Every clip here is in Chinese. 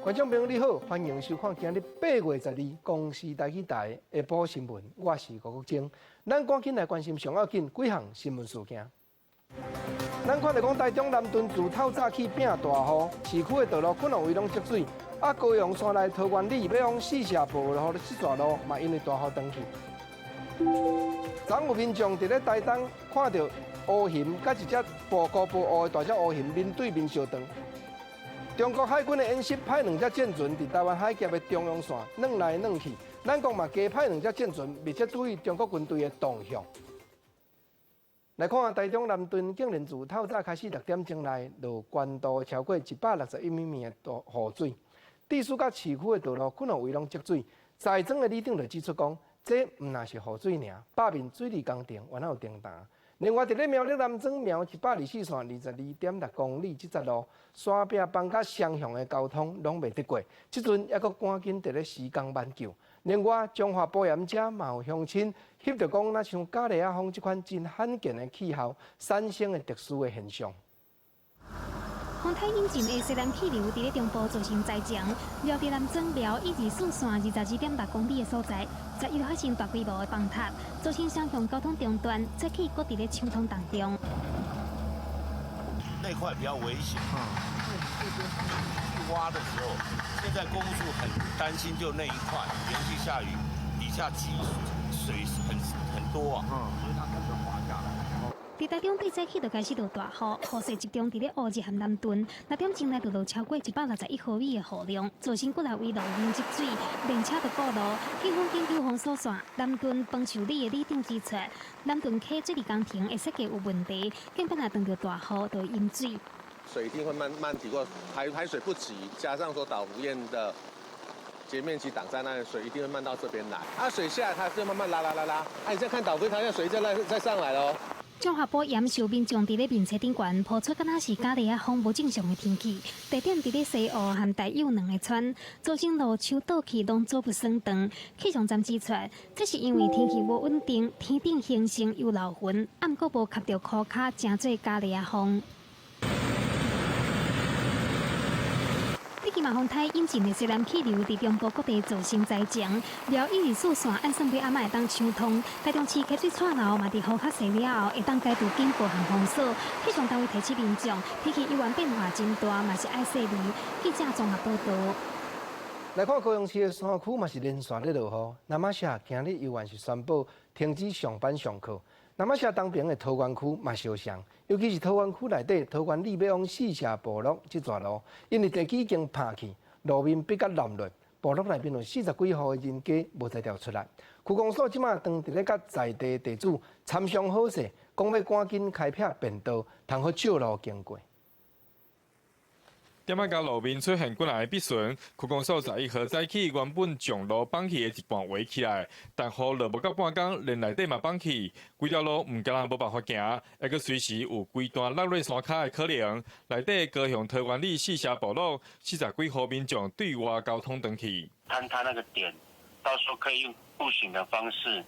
观众朋友你好，欢迎收看今日8月12公视台语台下晡新闻，我是郭国正。咱赶紧来关心上要紧几项新闻事件。咱看到讲台中南屯自透早起变大雨，市区的道路可能围拢积水，高雄山内桃园里要往四社步路的这段路嘛因为大雨断去。昨有民众伫咧台东看到乌蠅甲一只步高步乌的大只乌蠅面对面相撞。中国海军的演习派2只舰船伫台湾海峡的中央线软来软去，咱国嘛加派2只舰船，密切注意中国军队的动向。来看台中南屯竟然自透早开始6点钟内落关度超过161米米的雨水，地势甲市区的道路可能围拢积水。财政的里长就指出讲，这唔那是雨水尔，百面水利工程原来有订单。另外，伫咧苗栗南庄苗124线22.6公里这节路，山壁帮甲双向的交通拢未得过，即阵还阁赶紧伫咧施工挽救。另外，中华保险者嘛有乡亲翕着讲，若像加利亚风这款真罕见的气候产生的特殊的现象。风台引进的西南气流伫咧中部造成灾情，苗栗南庄苗一直顺线22.6公里的所在，11发生大规模的崩塌，造成双向交通中断，早起搁伫咧抢通当中。那块比较危险，去挖的时候，现在公务处很担心，就那一块连续下雨，底下积水很多啊，所以它可能滑下来。伫台中对早起就开始落大雨，雨势集中伫咧乌日和南屯，6点钟内就落超过161毫米的雨量，造成几条围路淹积水，连车就过路。警方根据风所线，南屯丰秀里的里长指出，南屯溪水利工程的设计有问题，根本若碰到大雨就会淹水。水一定会慢抵过，排水不急，加上说岛福堰的截面积挡在那里，水一定会慢到这边来。水下来它就慢慢拉。你再看岛福，它现在水再上来了。中华保严受民众伫咧面车顶悬抛出，敢若是加利亚风无正常的天气，地点伫咧西澳和台友2个村，造成路树倒去拢做不算长。气象站指出，这是因为天气无稳定，天顶形成有漏云，暗过无吸到裤脚，真做加利亚风。马风台引进的西南气流伫中部各地造成灾情，苗124线按算尾暗会当抢通，台中市溪水岔路嘛伫雨较细了后，会当解除警报和封锁。气象单位提醒民众，天气意外变化真大，嘛是爱细腻。记者综合报道。来看高雄市的山区嘛是连续咧落雨，南马社今日依然是宣布停止上班上课。南马社东边的桃园区嘛相像，尤其是桃园区内底桃园里要往四社部落这段路，因为地基已经塌去，路面比较烂落，部落内面有40几户的人家无再调出来。区公所即马当伫咧甲在地地主参详好势，讲要赶紧开辟便道，通好借路经过。点仔甲路面出现几来的壁损，区公所11号早起原本将路绑起的一半围起来，但雨落无到半工，连内底嘛绑起，规条路唔敢人无办法行，还阁随时有规段落落山骹的可能。内底高雄桃园里4社部落40几户民众对外交通断去。看他那个点，到时候可以用步行的方式，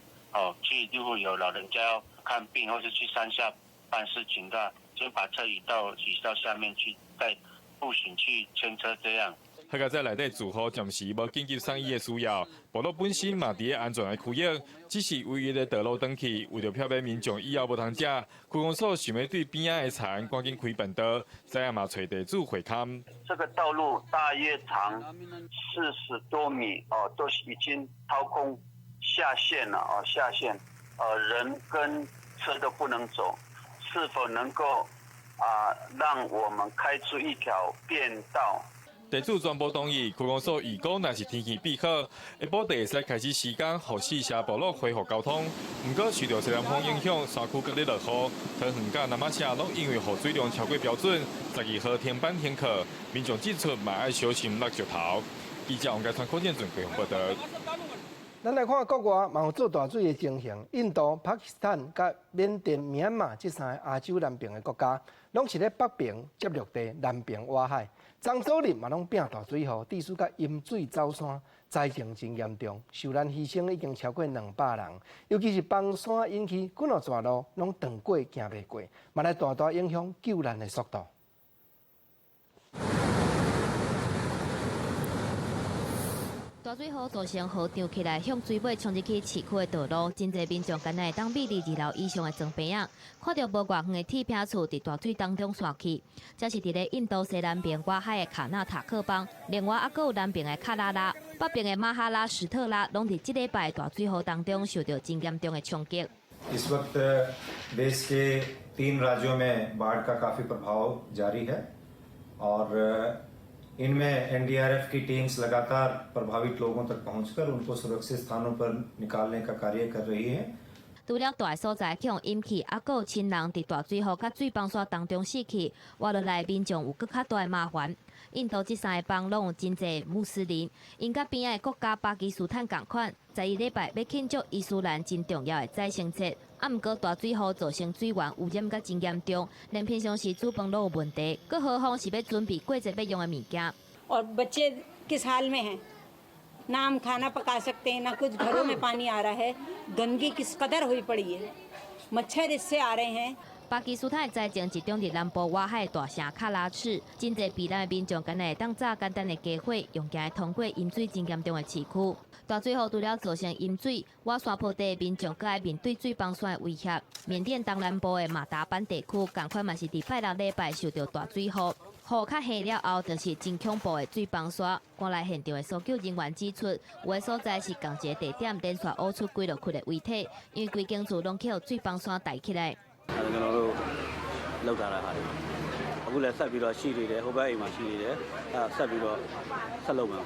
去如果有老人家要看病或是去山下办事情的，先把车移到下面去，再步行去牵车这样。还甲在内底住户暂时无紧急送医的需要，部落本身嘛伫咧安全的区域，只是唯一的道路断去，为着避免民众以后无通食，区公所想要对边仔的田赶紧开便道，再也嘛找地主会勘。这个道路大约长40多米，都已经掏空下线了，下线，人跟车都不能走，是否能够让我们开出一条便道？地主全部同意，区公所预估若是天气变好，下晡就会使开始施工，互4社部落恢复交通。不过，受到西南风影响，山区各地落雨，桃园甲南马社拢因为雨水量超过标准，12号停班停课，民众指出嘛要小心落石头。记者王家川、柯建准高雄报道。咱来看国外嘛有做大水的情形，印度、巴基斯坦、甲缅甸、缅甸这3个亚洲南边的国家，拢是咧北边接陆地、南边挖海。漳州日嘛拢变大水雨，地势甲淹水走山，灾情真严重，受难牺牲已经超过200人。尤其是崩山引起，几条大路拢断过行袂过，嘛来大大影响救难的速度。大水河造成河涨起来，向水尾冲入去市区的道路，真侪民众今日当米2楼以上的装病啊，看到无偌远的铁片厝伫大水当中刷去。这是伫咧印度西南边外海的卡纳塔克邦，另外还佫有南边的卡拉拉、北边的马哈拉什特拉，拢伫这礼拜大水河当中受到真严重的冲击。इस वक्त देश के 3 राज्यों में बाढ़ का काफी प्रभाव जारी है और इनमें एनडीआरएफ की टीम्स लगातार प्रभावित लोगों तक पहुंचकर उनको सुरक्षित स्थानों पर निकालने का कार्य कर रही है। 除了大所在向引起，还佫有亲人伫大水河甲水崩沙当中死去，活落来民众有更较大的麻烦。印度这3个邦拢有真侪穆斯林，因甲边仔的国家巴基斯坦同款，在1礼拜要庆祝伊斯兰真重要的再生节。啊，毋过大水河造成水源污染甲真严重，连平常时煮饭都有问题，更何况是要准备过节要用的物件。और बच्चे किस हाल में हैं, ना हम खाना पका सकते हैं, ना कुछ घरों में पानी आ रहा है, गंदगी किस कदर हुई पड़ी है, मच्छर इससे आ रहे हैं। 巴基斯坦的灾情集中伫南部外海大城卡拉市，真侪避难的民众今日当早简单的家伙，用行通过淹水真严重的市区。大水河除了造成淹水，外山坡地的民众更爱面对水崩山的威胁。缅甸东南部的马达班地区，同款嘛是伫拜六礼拜受到大水河。雨较下了后，就是真恐怖的水崩沙。赶来现场的搜救人员指出，有的所在是同一个地点连续挖出几落窟的遗体，因为规间厝拢去互水崩沙带起来。လောက်ထားတာဟာတွေအခုလည်းဆက်ပြီးတော့ရှိနေတယ်ဟိုဘက်အိမ်မှာရှိနေတယ်ဆက်ပြီးတော့ဆက်လုပ်မှာ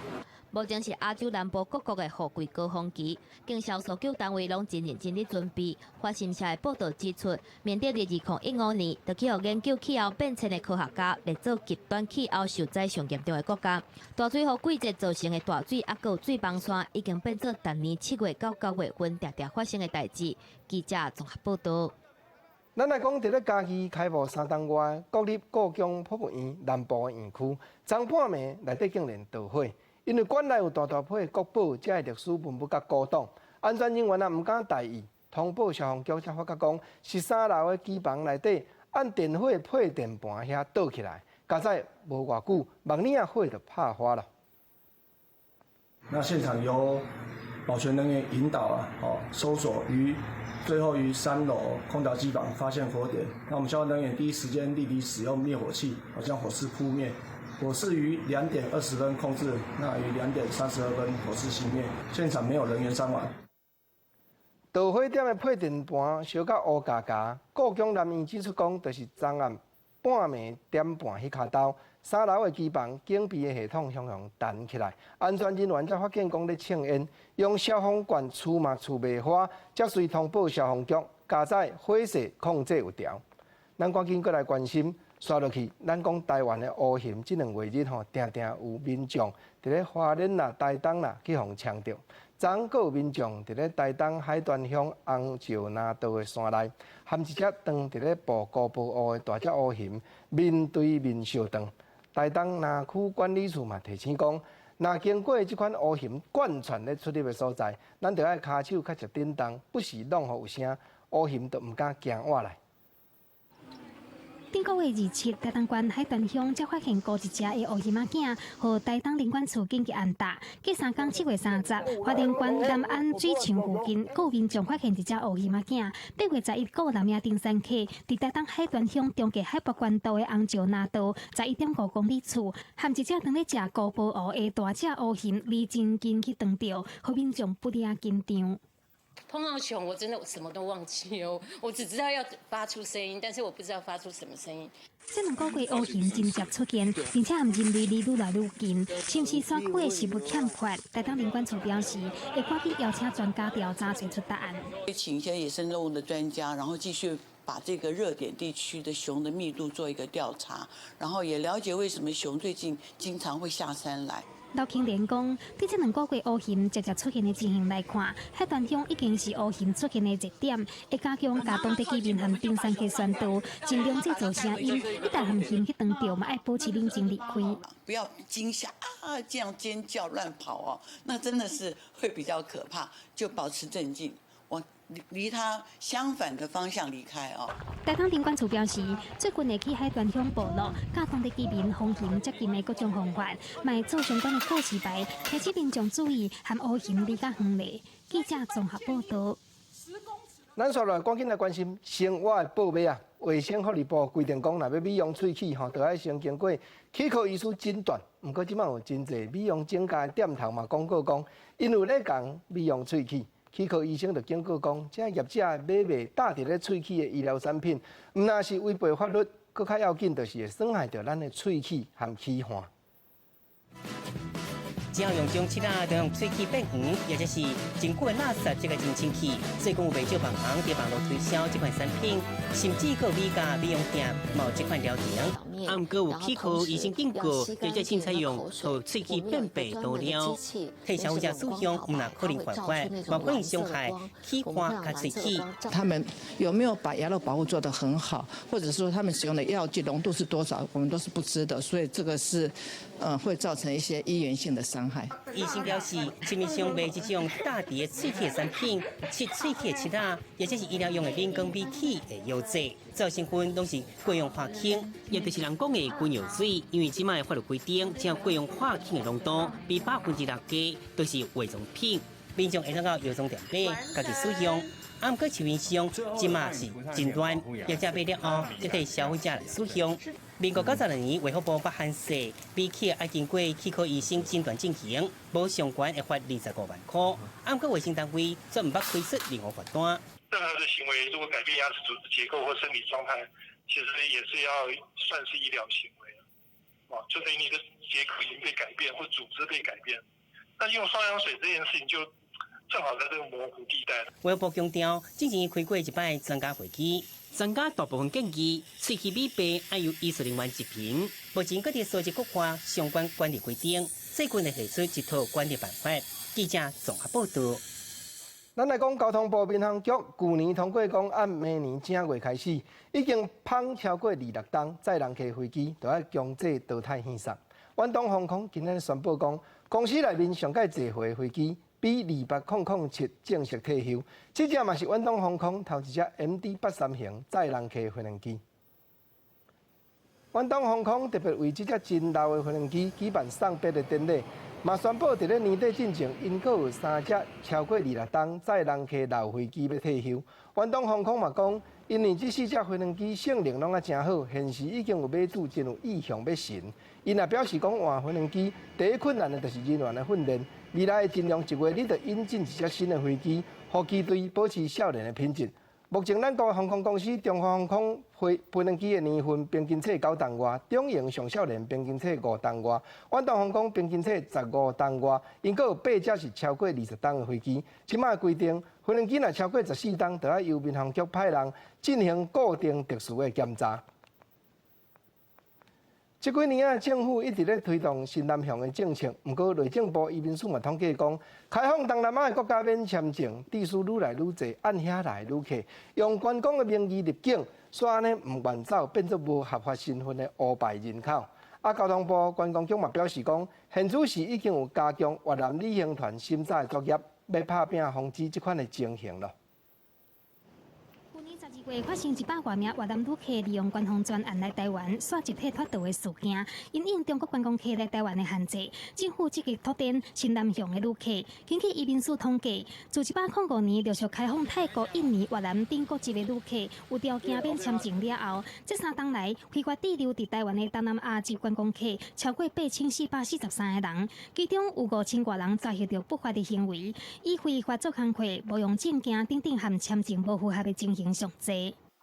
目前是亚洲南部各国的雨季高峰期，经销搜救单位拢真认真地准备。法新社的报道指出，缅甸伫2015年就去互研究气候变迁的科学家列做极端气候受灾上严重的国家。大水河季节造成的大水，还有水崩山，已经变作逐年7月到9月份常常发生的代志。记者综合报道。咱来讲，伫咧嘉义开幕3档外，国立故宫博物院南部的园区，昨半暝内底竟然着火，因为馆内有大批的国宝，才会历史文物甲古董，安全人员也毋敢大意。通报消防局才发觉讲，13楼的机房内底按电火配电盘遐倒起来，加在无偌久，梦里啊火就拍花了。那现场由保全人员引导搜索最后于3楼空调机房发现火点，那我们消防人员第一时间立即使用灭火器，将火势扑灭。火势于2点20分控制，那于2点32分火势熄灭，现场没有人员伤亡。导火点的配电盘烧到乌嘎嘎，故宫南院指出讲，就是昨暗半暝点半迄卡刀，3楼的机房警备的系统向弹起来，安全人员才发现讲咧呛烟，用消防管除嘛除袂花，才随通报消防局，加载火势控制有条。咱赶紧过来关心，刷落去，咱讲台湾的乌熊这2月日定定有民众伫咧花莲啦、台东啦去互枪着。昨个有民众伫咧台东海端乡红石那道的山内，含一只长伫咧捕高波乌的大只乌熊，面对面相撞。台东南区管理处嘛提醒讲，若经过即款乌熊贯穿咧出入的所在，咱着爱骹手较直叮当，不时弄互有声，乌熊就毋敢行活来。顶个月27，台东县海端乡才发现高一只的乌鱼仔囝，和台东林管处紧急安达。隔3天7月30，花莲县南安水场附近，有民众发现一只乌鱼仔囝。8月11，有男名登山客伫台东海端乡中继海拔关道的红石那道，11.5公里处，含一只当咧食高波乌的大只乌熊，离真近去撞到，互民众不哩紧张。碰到熊，我真的什么都忘记哦，我只知道要发出声音，但是我不知道发出什么声音。这2个月乌熊真接出现，并且含人离愈来愈近，是毋是山区的食物欠缺？台东林管处表示，会赶紧邀请专家调查，找出答案。会请一些野生动物的专家，然后继续把这个热点地区的熊的密度做一个调查，然后也了解为什么熊最近经常会下山来。刘庆连讲，伫这2个月乌熊直接出现的情形来看，海端乡已经是乌熊出现的热点，会加强甲当地居民和登山客宣导，尽量制造声音。一旦和熊去撞到，嘛爱保持冷静离开。不要惊吓啊，这样尖叫乱跑哦，那真的是会比较可怕。就保持镇静。往离它相反的方向离开哦。台东林管处表示，最近会去海端乡部落，教当地居民防咸接近的各种方法，卖做相关的告示牌，提醒民众注意含乌咸离甲远离。记者综合报道。咱说来，赶紧来关心生活的报备啊！卫生福利部规定讲，若要美容喙齿吼，就要先经过齿科医师诊断。不过，即摆有真侪美容整家店头嘛广告讲，因为咧讲美容喙齿，齿科医生就警告讲，这业者买卖搭伫咧喙齿的医疗产品，毋但是违背法律，更较要紧就是会损害到咱的喙齿和齿环。只要用种漆啊，就用喙齿变黄，或者是真久的垃圾，这个真清气。所以讲有袂少网红伫网络推销这款产品，甚至个美甲美容店冇这款疗程。啊，毋过有齿科医生警告，或者请采用和喙齿变白多了，替消费者使用，毋但可能犯法，嘛可能伤害齿环甲喙齿。他们有没有把牙肉保护做得很好，或者说他们使用的药剂浓度是多少，我们都是不知的，所以这个是会造成一些医源性的伤害。医生表示，市面上卖这种大伫的喙齿产品，切喙齿的漆啊，或者是医疗用的人工美齿的药剂，造成分拢是过氧化氢，也就是人讲的滚药水。因为即卖法律规定，只要过氧化氢的浓度比6%低，都是伪装品，民众会当到药妆店买，家己使用。啊，毋过市面上即卖是真乱，业者买了后，才替消费者来使用。民国92年，卫福部发函示，美齿要经过齿科医生诊断进行，无相关会罚25万块。啊，毋过卫生单位则毋捌推出任何罚单。任何的行为如果改变牙齿组织结构或生理状态，其实也是要算是医疗行为就等于你的结构已经被改变或组织被改变。那用双氧水这件事情就正好在这个模糊地带。卫福部强调，之前开过一摆专家会议，专家大部分建议，喙齿美白要由医术人员执评，目前各地所及国化相关管理规定，最近会提出一套管理办法。记者综合报道。咱来讲交通部民航局去年通过讲，按明年正月开始，已经放超过26档载人客飞机，就要强制淘汰现送。远东航空今日宣布讲，公司内面上届坐回飞机比2800正式退休。这只嘛是远东航空头一只 MD-83型载人客飞行机。远东航空特别为这只真老的飞行机举办送别的典礼。嘛宣布，伫咧年底进前，因阁有3只超过26档载人客老飞机要退休。远东航空嘛讲，因为这4只飞行机性能拢啊真好，现时已经有买主真有意向要寻。因也表示讲，换飞行机第一困难的就是人员的训练，未来会尽量1月你就引进一只新的飞机，互机队保持少年的品质。目前，咱国航空公司中华航空飞行机的年份平均测9吨外，中型上少年平均测5吨外，远东航空平均测15吨外，因阁有8只是超过20吨的飞机。即卖规定，飞行机若超过14吨，就要由民航局派人进行固定特殊的检查。这几年啊，政府一直咧推动新南向的政策，不过内政部移民署嘛统计讲，开放东南亚的国家免签证，地数愈来愈侪，按遐来愈客，用观光的名义入境，煞安尼唔愿走，变作无合法身份的乌牌人口。交通部观光局嘛表示讲，现此时已经有加强越南旅行团审查的作业，要拍拼防止这款的情形咯。12月发生100多名越南旅客利用观光专案来台湾刷集体脱逃的事件，因应中国观光客来台湾的限制，政府积极拓展新南向的旅客。根据移民署统计，自1805年陆续开放泰国、印尼、越南等国籍的旅客有条件免签证了后，这3年来非法滞留伫台湾的东南亚籍观光客超过8443个人，其中有5000多人遭受到不法的行为，以非法做工课、无用证件等等和签证不符合的情形上罪。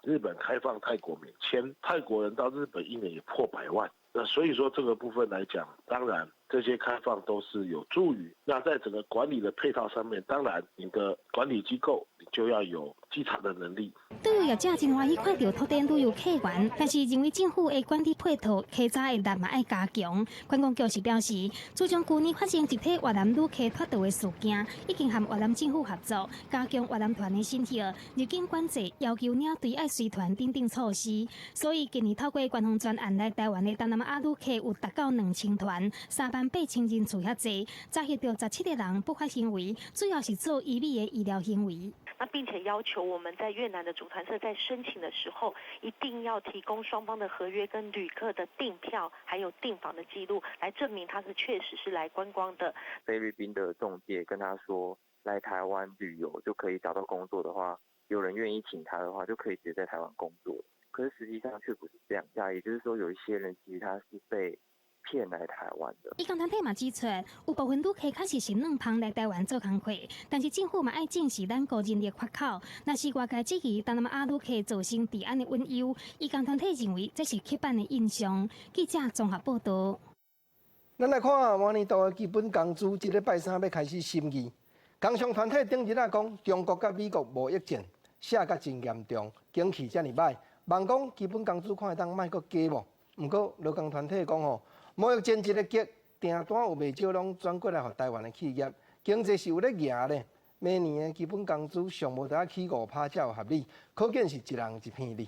日本开放泰国免签，泰国人到日本1年也破100万。那所以说这个部分来讲，当然这些开放都是有助于。那在整个管理的配套上面，当然你的管理机构你就要有稽查的能力。对于业者真欢喜看到拓展旅游客源，但是认为政府的管理配套稽查的力嘛要加强。观光局是表示，自从去年发生集体越南旅客脱逃的事件，已经和越南政府合作，加强越南团的审核、入境管制，要求领队爱随团等等措施。所以今年透过观光专案来台湾的东南亚旅客有达到2000团，38000人次遐济，遭遇到17个人不法行为，主要是做医美的医疗行为。那并且要求我们在越南的主团社在申请的时候，一定要提供双方的合约跟旅客的订票还有订房的记录，来证明他是确实是来观光的。菲律宾的仲介跟他说，来台湾旅游就可以找到工作的话，有人愿意请他的话，就可以直接在台湾工作。可是实际上却不是这样，也就是说，有一些人其实他是被骗来台湾的。义工团体嘛指出，有部分旅客确实是软胖来台湾做工课，但是政府嘛爱正视咱个人的缺口。若是外界质疑东南亚旅客造成治安的隐忧，义工团体认为这是刻板的印象。记者综合报道。咱来看明年度的基本工资，这礼拜三要开始审议。工商团体顶日讲，中国甲美国贸易战写甲真严重，景气遮尔歹，望讲基本工资看会当莫阁加无。不过劳工团体讲吼，贸易战一个结，订单有袂少拢转过来予台湾的企业，经济是有咧赢咧。明年的基本工资上无得起5%才有合理，可见是一人一片利。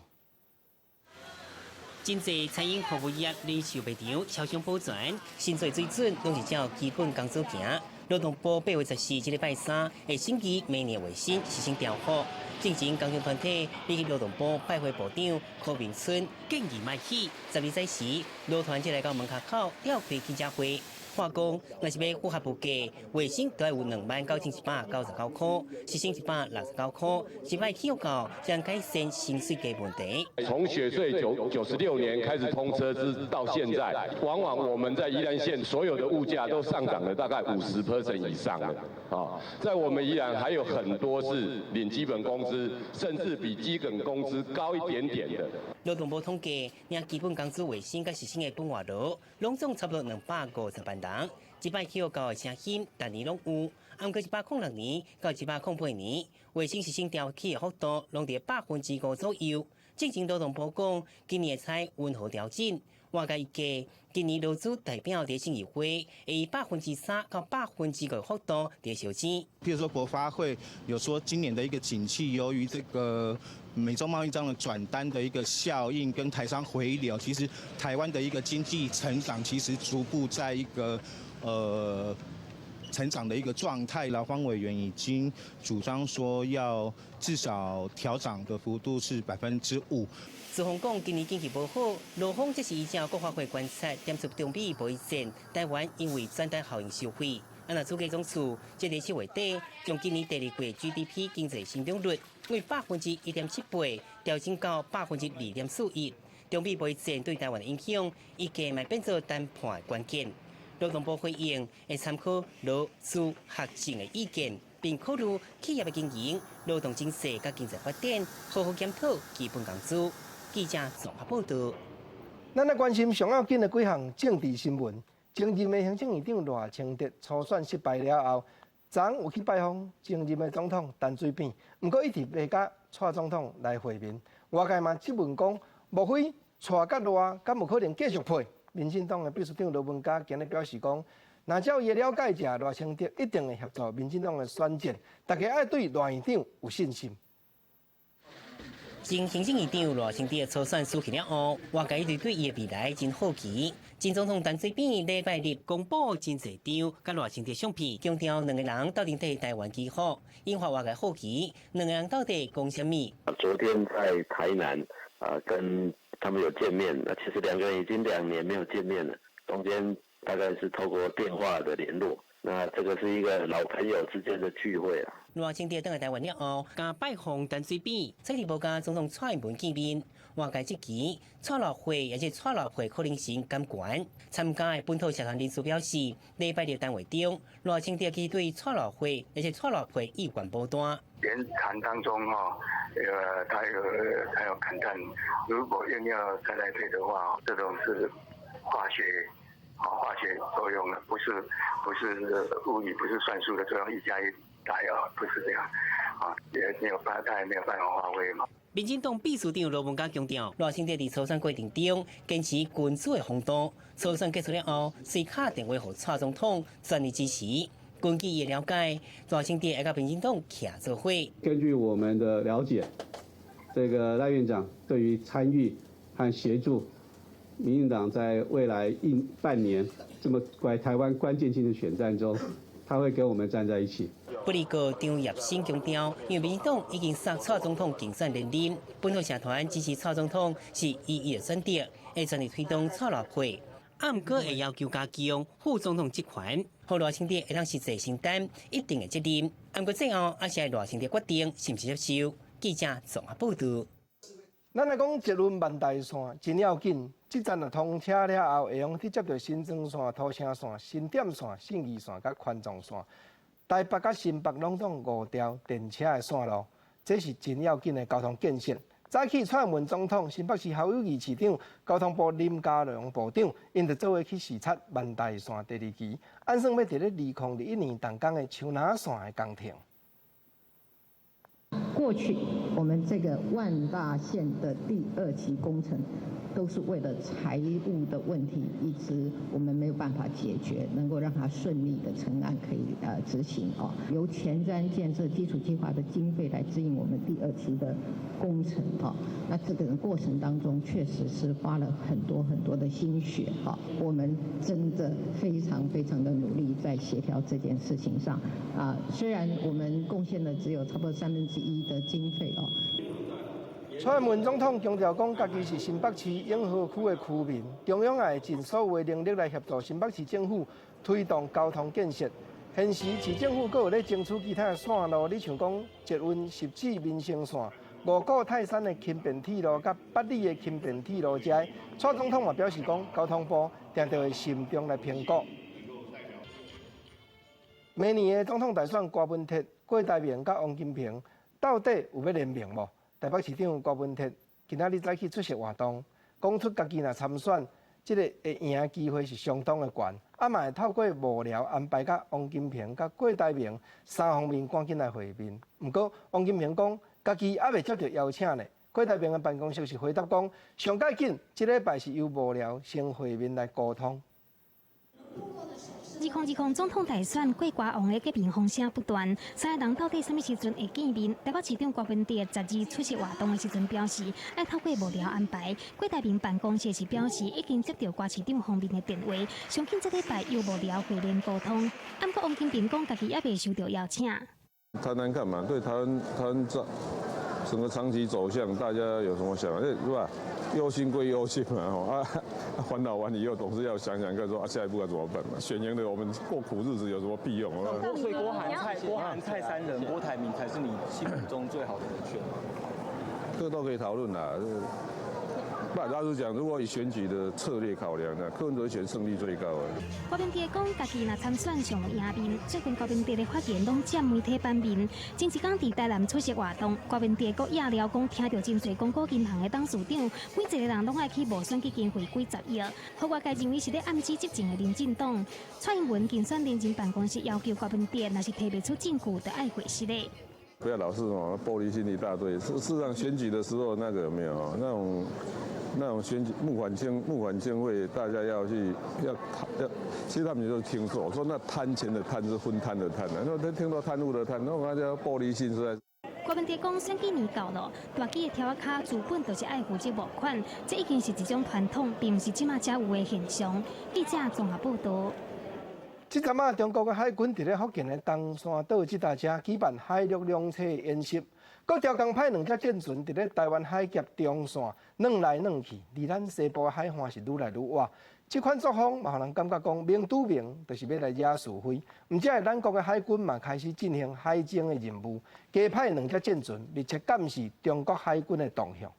真济餐饮服务业零售卖场超商保全，薪水水准拢是照基本工资行。劳动部8月14这礼拜三会审议明年卫薪实行调幅。进行工商团体以及劳动部拜会部长柯明春建议卖起12载时，劳团即来到门口召开记者会。话讲，若是要符合补价，卫生都要有29199块，时薪169块，是卖起到将改善薪水的问题。从雪隧96年开始通车到现在，往往我们在宜兰县所有的物价都上涨了大概50% 以上的。在我们宜兰还有很多是领基本工资，甚至比基本工资高一点点的。劳动部统计，领基本工资卫生甲时薪的本外劳，拢总差不多250万人。一摆起到的声音，逐年拢有。毋过106年到108年，卫生时薪调起的幅度拢伫5%左右。正经劳动部讲，今年采温和调整。外界预计，今年劳资代表伫审议会会以3%到5%的幅度伫修正。譬如说，国发会有说，今年的一个景气，由于这个美中贸易战的转单的一个效应跟台商回流，其实台湾的一个经济成长其实逐步在一个成长的一个状态。劳方委员已经主张说，要至少调涨的幅度是5%。资方讲，今年经济不好，劳方这是依照国发会观察，点出中美贸易战，台湾因为转单效应受惠。按主计总处，这个7月底，将今年第2季 GDP 经济成长率为1.78%调整到2.41%。中美贸易战对台湾的影响，预计嘛变作谈判关键。劳动部回应会参考劳资学政的意见，并考虑企业的经营、劳动政策甲经济发展，好好检讨基本工资。记者综合报道。咱来关心上要紧的几项政治新闻。前任的行政院长赖清德初选失败了后，昨有去拜访前任的总统陈水扁，不过一直未甲蔡总统来会面。外界嘛质问讲，莫非蔡甲赖敢有可能继续配？民进党的秘书长罗文嘉今日表示讲，若照伊了解者，赖清德一定会协助民进党的选战，大家爱对赖院长有信心。前行政院长赖清德初选输去了后，外界一直对伊的未来真好奇。前总统陈水扁礼拜日公布真侪张甲赖清德相片，强调两个人到底在台湾几好，引发外界好奇，两个人到底讲什么？昨天在台南跟他们有见面，其实两个人已经2年没有见面了，中间大概是透过电话的联络。那这个是一个老朋友之间的聚会啊。赖清德登来台湾了后，甲拜访陈水扁，蔡英文甲总统蔡英文见面。外界即期蔡赖会也是蔡赖会可能性减悬。参加的本土社团人士表示，礼拜日单位中，赖清德去对蔡赖会也是蔡赖会意见不单。言谈当中他有感叹，如果硬要再来配的话，这种是化学作用了，不是物理，不是算术的作用，1+1大于2，不是这样也没有办法，他也没有办法发挥嘛。民进党秘书长罗文嘉强调，赖清德伫初选过程中坚持君主的风度，初选结束了后，随打电话给蔡总统全力支持。根据伊的了解，赖清德会甲民进党徛做伙。根据我们的了解，这个赖院长对于参与和协助民进党在未来半年这么台湾关键性的选战中，他会跟我们站在一起。不离个张业新强调，因为民进党已经杀蔡总统竞选连任，本土社团支持蔡总统是意义的选择，会全力推动蔡老会。啊，毋过会要求加强副总统职权，好赖清德会当实际承担一定的责任。啊，毋过最后还是要赖清德决定是毋是接受。记者综合报道。咱来讲捷运万大线真要紧，这站啊通车了后，会用直接到新庄线、土城线、新店线、信义线甲环状线。台北甲新北拢总5条电车的线路，这是真要紧的交通建设。早起蔡英文总统、新北市侯友宜市长、交通部林佳龙部长，因就做伙去视察万大线第2期，按算要伫咧2021年动工的树林线的工程。过去我们这个万大线的第2期工程，都是为了财务的问题，一直我们没有办法解决，能够让它顺利的成案可以执行哦。由前瞻建设基础计划的经费来指引我们第2期的工程哦。那这个过程当中确实是花了很多的心血哈。我们真的非常的努力在协调这件事情上啊。虽然我们贡献的只有差不多1/3的经费哦。蔡英文总统强调讲，家己是新北市永和区的区民，中央也会尽所有的能力来协助新北市政府推动交通建设。现时市政府阁有咧争取其他的线路，你像讲捷运14民生线、五股泰山的轻便铁路、甲八里的轻便铁路这，蔡总统也表示讲，交通部定会慎重来评估。明年的总统大选，郭文哲、郭台铭甲王金平到底有要联名无？台北市长郭文哲今仔日早起出席活动，讲出家己若参选，这个会赢机会是相当的悬。啊，嘛会透过幕僚安排甲王金平、甲郭台铭3方面赶紧来会面。不过王金平讲，家己还未接到邀请呢。郭台铭的办公室是回答讲，上届紧，这礼拜是由幕僚先会面来沟通。2020总统大选过关王的革命风声不断，三个人到底什么时阵会见面？台北市长郭文哲12出席活动的时阵表示，要透过幕僚安排。郭台铭办公室是表示，已经接到郭市长方面的电话，相信这礼拜由幕僚会面沟通。不过王金平讲，家己也未收到邀请。谈谈看嘛，对台湾整个长期走向，大家有什么想法？是吧？忧心归忧心嘛，烦恼完以后，总是要想想看，说下一步要怎么办嘛。选赢的我们过苦日子有什么屁用？所以郭韩蔡3人，郭台铭才是你心目中最好的人选。这都可以讨论啦。不然老实讲，如果以选举的策略考量呢，柯文哲选胜率最高啊。郭文哲讲，家己若参选上赢面，最近郭文哲的发言拢占媒体版面。前一天伫台南出席活动，郭文哲阁野了讲，听到真侪公股银行的董事长，每一个人拢爱去无选基金会几10亿，互外界认为是咧暗指执政的民进党。蔡英文竞选连任办公室要求郭文哲，若是提不出证据，就爱回失咧。不要老是玻璃心一大堆。事实上，选举的时候那个有没有那种选举募款经费，大家要，其实他们就听说，我说那贪钱的贪是分摊的贪啊，那听到贪污的贪，那大家玻璃心实在。郭文哲讲，选举年到了，大记的条卡资本就是爱负责募款，这已经是一种传统，并不是即马才有的现象。记者综合报道。这阵啊，中国的海军伫咧福建的东山岛这搭车举办海陆两栖演习，各条工派2只舰船伫咧台湾海峡中线软来软去，离咱西部的海岸是愈来愈远。这款作风嘛，互人感觉讲明拄明，就是要来惹是非。唔只系咱国的海军嘛，开始进行海警的任务，加派2只舰船，密切监视中国海军的动向。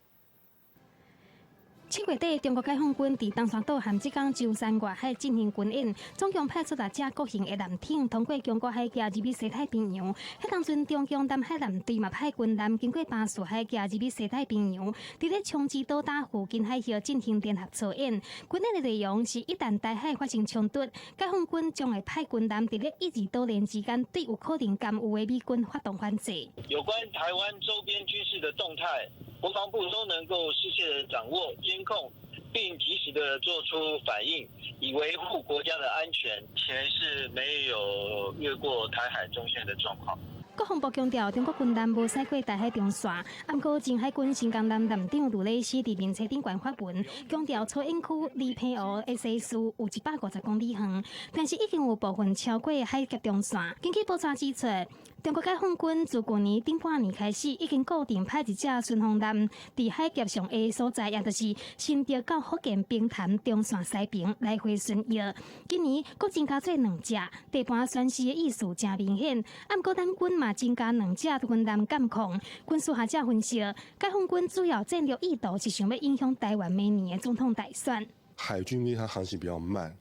7月底，中国解放军伫东山岛和浙江舟山外海进行军演，总共派出6只国型的舰艇通过中国海峡入去西太平洋。迄当阵，中共南海舰队嘛派军舰经过巴士海峡入去西太平洋，伫咧冲击岛打附近海峡进行联合操演。军演的内容是，一旦台海发生冲突，解放军将会派军舰伫咧1、2岛链之间对有可能干预的美军发动反制。有关台湾周边军事的动态，国防部都能够适切的掌握、监控，并及时的做出反应，以维护国家的安全。前是没有越过台海中线的状况。国防部强调，中国军舰无驶过大海中线。不过，前海军新江南舰长杜雷斯伫面册顶悬发文，强调初演区离澎湖 SS 有150公里远，但是已经有部分超过海峡中线。根据报查指出，中国解放军自去年顶半年开始，已经固定派一架巡航舰伫海峡上的所在，也就是新竹到福建平潭中线西边来回巡游。今年各增加做2架，地盘宣示的意思真明显。不过，咱军嘛增加2架军舰监控。军事学者分析，解放军主要战略意图是想要影响台湾明年的总统大选。海军因为它航行比较慢。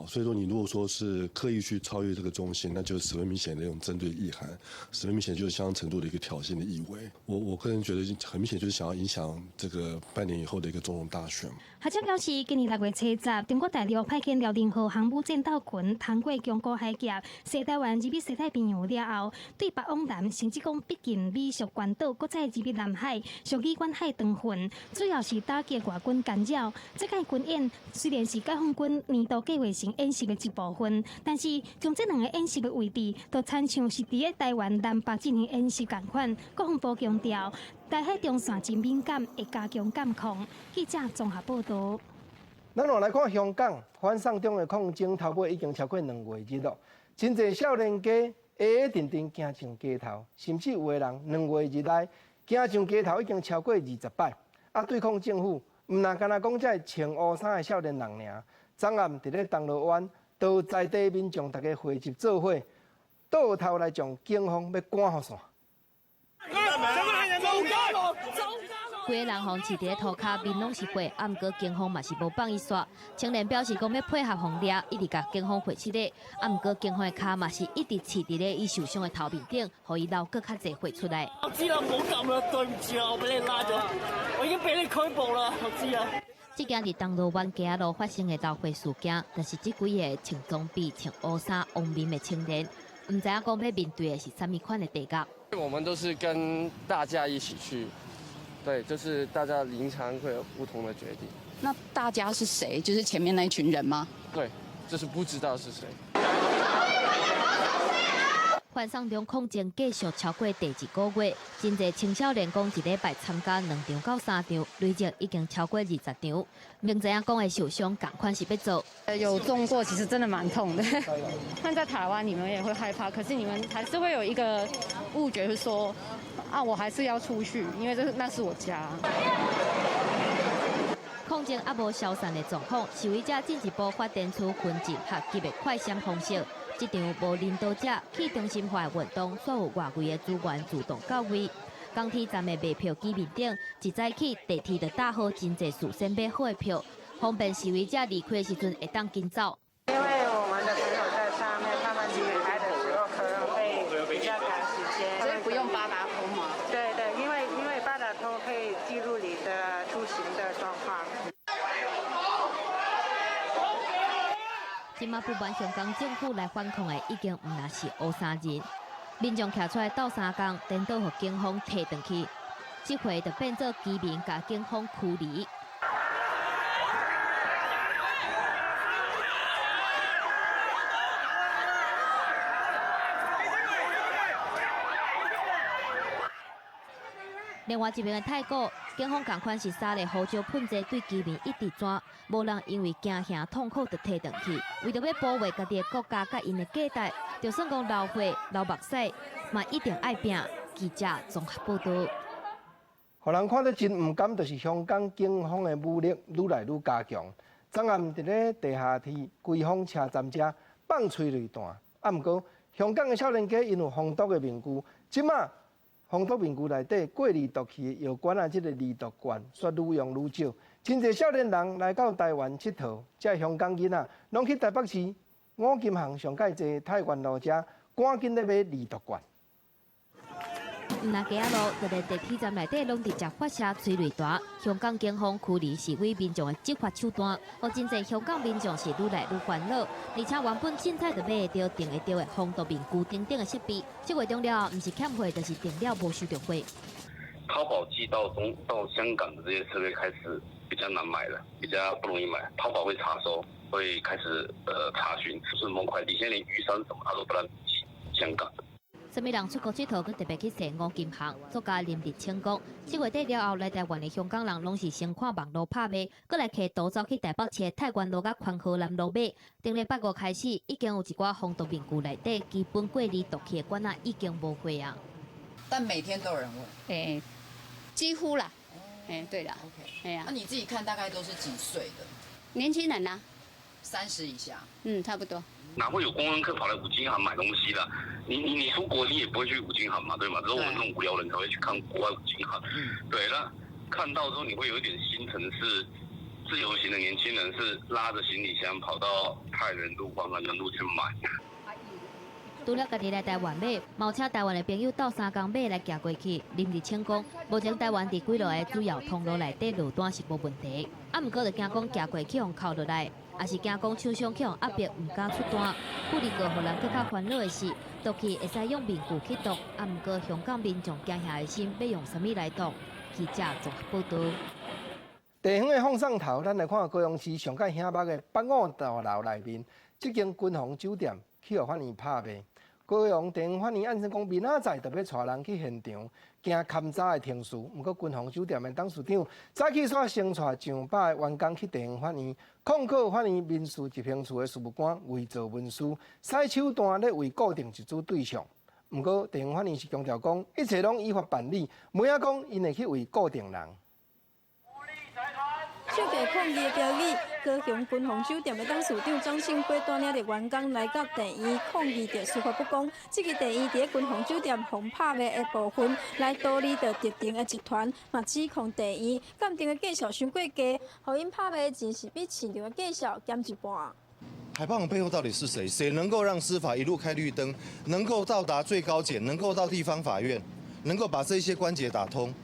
所以说你如果说是刻意去超越这个中线，那就十分明显的一种针对意涵，十分明显就是相当程度的一个挑衅的意味。我个人觉得很明显就是想要影响这个半年以后的一个总统大选。学者表示，今年6月初10，中国大陆派遣辽宁号航母战斗群通过宫古海峡，西台湾入去西太平洋了后，对北往南，甚至讲逼近美属关岛，搁再入去南海，属于远海长巡，主要是打击外军干扰。这届军演虽然是解放军年度计划性演习的一部分，但是将这2个演习的位置，都参像是伫台湾南北进行演习同款。国防部强调，台海中线真敏感，会加强监控。记者综合报道。咱来看香港反送中的抗争，头尾已经超过2月日了。真侪少年家定定行上街头，甚至有的人2月日内行上街头已经超过20摆。对抗政府，唔那干那讲这穿乌衫的少年人尔。昨暗伫咧铜锣湾，到在地民众大家汇集做伙，倒头来将警方要赶好线。规个人红饲伫咧涂骹，面拢是血，不过警方嘛是无放伊煞。青年表示讲要配合防掠，一直甲警方回起咧。不过警方的骹嘛是一直饲伫咧伊受伤的头面顶，互伊流更较侪血出来。我知啦，唔好咁啦，對唔住啊，我俾你拉咗，我已經俾你拘捕啦，我知啊。这件伫銅鑼灣街路發生的流血事件，但是這幾個穿裝備、穿烏衫、黃面的青年，唔知影講要面對的是什麼款的地角。我們都是跟大家一起去，對，就是大家臨場會有不同的決定。那大家是誰？就是前面那一群人嗎？對，就是不知道是誰。反送中抗爭繼續超過第2個月，真濟青少年講一禮拜參加2場到3場，累積已經超過20場。明知影講的受傷，趕快是要做。有中過，其實真的蠻痛的。但在台灣，你們也會害怕，可是你們還是會有一個誤覺，是說啊，我還是要出去，因為那是我家。抗爭還無消散的狀況，示威者進一步發展出分級合級的快閃方式。這場無領導者去中心化的運動，所有外圍的資源自動到位。港鐵站的賣票機面頂，一早起地鐵就打好真濟事先買好的票，方便示威者離開的時陣會當緊走。因為我們的朋友在上面，他們離開的時候可能會比較趕時間。所以不用八達通嗎？對對，因為八達通可以記錄你的出行的狀況。今麥不滿香港政府來反抗的已經唔那是烏衫人，民眾徛出來鬥相共，顛倒予警方提轉去，這回就變做居民甲警方驅離。另外一邊的泰國，警方同款是撒咧胡椒噴劑對居民一直抓，無人因為驚嚇痛苦就提轉去。為着要保衛家己的國家甲因的價值，就算講流血、流目屎，嘛一定愛拼。記者綜合報道。互人看得真唔甘，就是香港警方的武力愈來愈加強。昨暗伫咧地下鐵規方車站遮放催淚彈，不過香港的少年家因有防毒的面具，即馬。防毒面具内底过濾毒气的药罐啊，即个离毒罐却愈用愈少。真侪少年人来到台湾佚佗，这香港囡仔拢去台北市五金行上界坐太原路遮，赶紧咧买离毒罐。那街仔路，就连地铁站内底拢直接发射催泪弹。香港警方驱离示威民众的执法手段，互真侪香港民众是愈来愈烦恼。而且原本凊彩就买得到、订得到的防毒面具等等的设备，这月中了，唔是欠货，就是订了无收到货。淘宝寄到香港的这些设备开始比较难买了，比较不容易买。淘宝会查收，会开始查询是不是某快递，现在连雨伞什么它都不让寄香港的。什么人出国佚佗，佮特别去踅五金行，作家林立清讲，7月底了后来台湾的香港人拢是先看网络拍卖，佮来骑独走去台北车太原路甲宽河南路买。从礼拜5开始，已经有一寡风毒面具内底基本过2毒气的管啊已经无货啊。但每天都有人问，几乎啦，对啦 ，OK， 哎呀，那你自己看大概都是几岁的？年轻人呐，30以下，差不多。哪会有观光客跑来五金行买东西的？你出国你也不会去五金行嘛，对吗？只有我们这种无聊人才会去看国外五金行。对，那看到之后你会有一点心疼，是自由行的年轻人是拉着行李箱跑到太原路、黄河南路去买。除了家己来台湾买，冒请台湾的朋友到3工买来寄过去。林立清讲，目前台湾伫几路的主要通路内底路段是无问题，毋过就惊讲寄过去互扣落来。也是惊讲厂商去互压迫，唔敢出单。不离个互人更较烦恼的是，毒气会使用面具去毒，毋过香港民众惊吓的心要用什么来毒？记者综合报道。地方的放送头，咱来看高雄市上界乡北的北澳大楼内面，这间君鸿酒店去互法院拍卖。高雄地方法院按说讲，明仔载特别带人去现场，惊勘查的停事。毋过君鸿酒店的董事长早起煞先带上百个员工去地方法院，控告法院民事执行处的事务官伪造文书，使手段咧为固定一组对象。毋过地方法院是强调讲，一切拢依法办理，没影讲因会去为固定人。手举抗议的标语，高雄君鸿酒店的董事长张庆辉带领着员工来到地院抗议着司法不公。这个地院伫君鸿酒店红拍卖的部分，来处理着特定的集团，嘛指控地院鉴定的价数伤过价，互因拍卖的钱是比市场的价数减一半。海傍背后到底是谁？谁能够让司法一路开绿灯，能够到达最高检，能够到地方法院，能够把这些关节打通？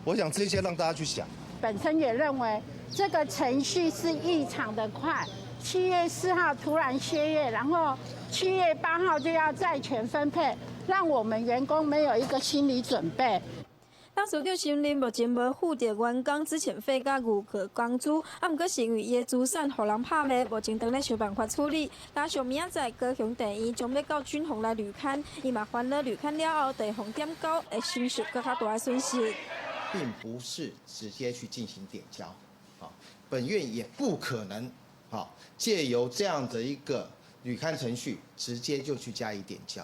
我想这些让大家去想。本身也认为这个程序是异常的快，7月4号突然歇业，然后7月8号就要债权分配，让我们员工没有一个心理准备。董事长承认目前无付着员工之前费甲预告工资，毋过是因为伊的资产互人拍卖，目前正咧想办法处理。加上明仔载高雄地院将要到君鸿来履勘，伊嘛烦恼履勘了后地方点交会承受更较大的损失。并不是直接去进行点交，本院也不可能，借由这样的一个履勘程序，直接就去加以点交。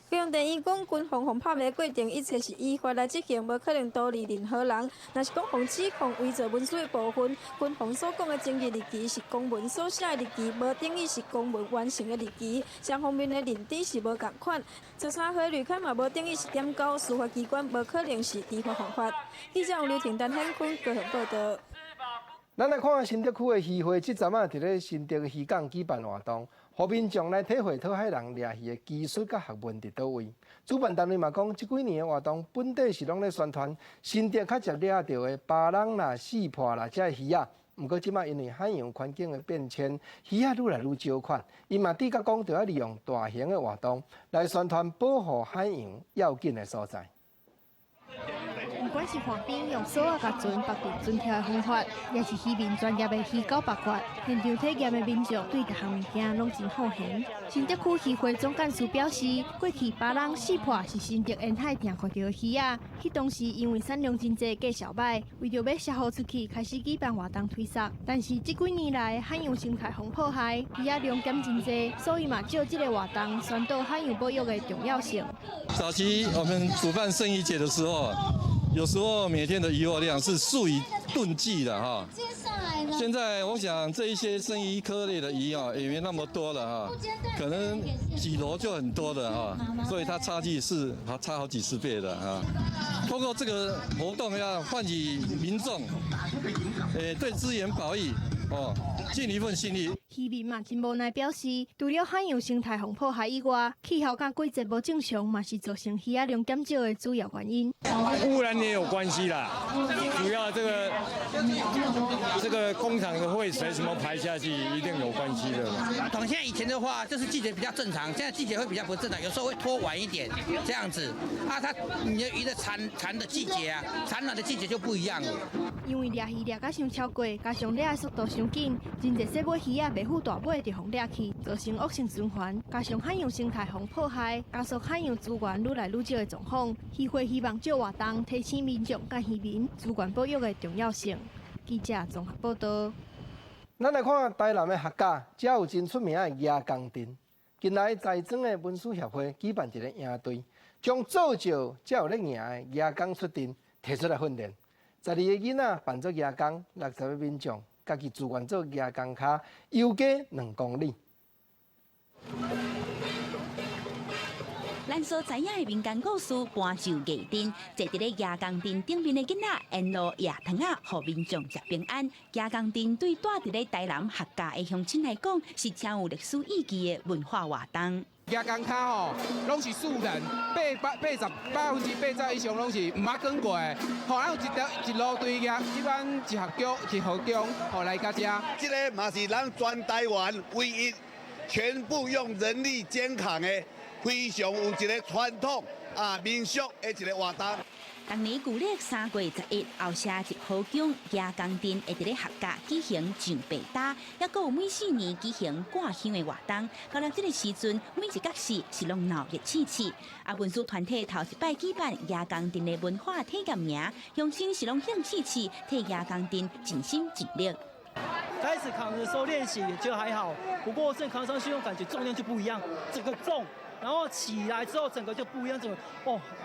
高雄地院讲，君鸿红拍卖过程一切是依法来执行，无可能独立任何人。若是讲红指控伪造文书的部分，君鸿所讲的争议日期是公文所写的日期，无等于是公文完成的日期，双方面的认知是无共款。13回履勘嘛无等于是点交，司法机关无可能是依法犯法。记者王刘婷、陈显坤高雄报道。咱来看新竹区的渔会，这阵啊，伫咧新竹渔港举办活动，互民众来体会讨海人掠鱼的技术甲学问伫倒位。主办单位嘛讲，这几年的活动本地是拢咧宣传新竹较常掠到的巴郎啦、四破啦这鱼啊。毋过即摆因为海洋环境的变迁，鱼啊愈来愈少款，伊嘛指甲讲，着要利用大型的活动来宣传保护海洋要紧的所在。不管是滑冰用手啊，甲船绑住船条的方法，也是渔民专业的鱼钩拔掘，现场体验的民众对各项物件拢真好闲。新竹区渔会总干事表示，过去巴郎、四破是新竹沿海常看到的鱼啊，迄当时因为产量真济，价小歹，为着要销货出去，开始举办活动推售。但是这几年来，海洋生态风破坏，鱼啊量减真济，所以嘛就这个活动宣导海洋保育的重要性。早期我们主办圣鱼节的时候，有时候每天的渔获量是数以吨计的哈。现在我想这一些生鱼科类的鱼啊，也没那么多了哈，可能几箩就很多的哈，所以它差距是差好几十倍的哈。通过这个活动要唤起民众，对资源保育尽一份心力。渔民嘛真无奈表示，除了海洋生态风破坏以外，气候甲季节无正常，嘛是造成鱼仔量减少的主要原因。污染也有关系啦，主要这个工厂的废水什么排下去，一定有关系的。现在以前的话，就是季节比较正常，现在季节会比较不正常，有时候会拖晚一点这样子。你的鱼的产的季节啊，产卵的季节就不一样了。因为掠鱼掠到伤超过，加上掠的速度上伤紧，真侪小尾鱼啊袂赴大尾，就互掠去，造成恶性循环。加上海洋生态互破坏，加速海洋资源愈来愈少的状况。渔会希望借活动提醒民众甲渔民资源保育的重要性。记者综合报道。咱来看台南的客家，遮有真出名的亚钢阵。近来在庄的文史协会举办一个营队，将做少才有咧赢的亚钢出阵提出来训练。12个囡仔扮作亚钢，60个民众家己自愿做亚钢卡，游加2公里。咱所知影的民间故事搬就艺阵，坐伫咧亚钢阵顶面的囡仔，沿路夜汤啊，互民众食平安。亚钢阵对住伫咧台南客家的乡亲来讲，是真有历史意义的文化活动。亚钢卡吼，拢是素人，80%以上拢是毋捌讲过的。吼，咱有一路队亚，一般一合江、一河江，吼来到遮。这个嘛是咱全台湾唯一全部用人力监扛的。非常有一个传统民俗的一个活动。当年旧历3月11后社一号江亚钢阵会伫咧客家举行上白搭，也阁有每4年举行挂香的活动。到了这个时阵，每一角市是拢闹热气气。文书团体头一摆举办亚钢阵的文化体验营，乡亲是拢兴气气，替亚钢阵尽心尽力。开始扛的时候练习也觉得还好，不过正扛上去，我感觉重量就不一样，整个重。然后起来之后，整个就不一样，整个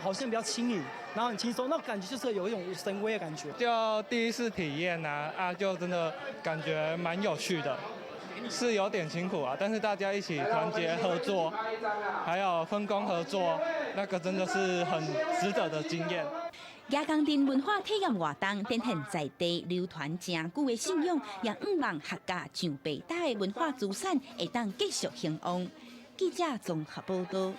好像比较轻盈，然后很轻松，那感觉就是有一种神威的感觉。就第一次体验就真的感觉蛮有趣的，是有点辛苦但是大家一起团结合作，还有分工合作，那个真的是很值得的经验。亚钢阵文化体验活动展现在地流传真久的信仰，也希望客家上白搭的文化资产会当继续兴旺。记者综合报道。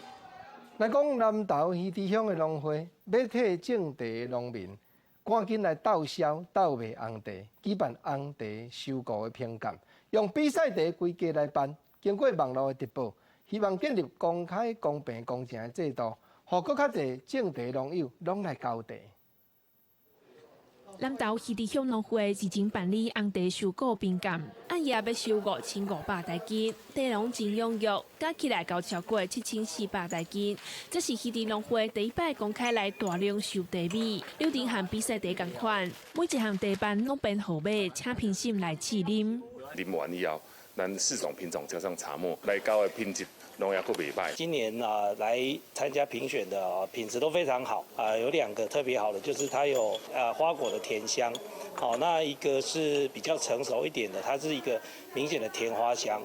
来讲南投鱼池乡的农会，要替种地的农民赶紧来斗销斗卖红茶，举办红茶收购的评鉴，用比赛茶规格来办。经过网络的直播，希望建立公开、公平、公正的制度，让更较侪种茶农友拢来交茶。南投鱼池乡农会日前办理红茶收购评鉴，按夜要收5500台斤，茶农真踊跃，加起来高超过7400台斤。这是鱼池农会第一摆公开来大量收茶米，流程和比赛茶同款，每一项茶班拢变好买，请评审来试啉。啉完以后，咱4种品种加上茶末来搞的品质。农药不袂歹。今年来参加评选的品质都非常好有2个特别好的，就是它有花果的甜香，好，那一个是比较成熟一点的，它是一个明显的甜花香。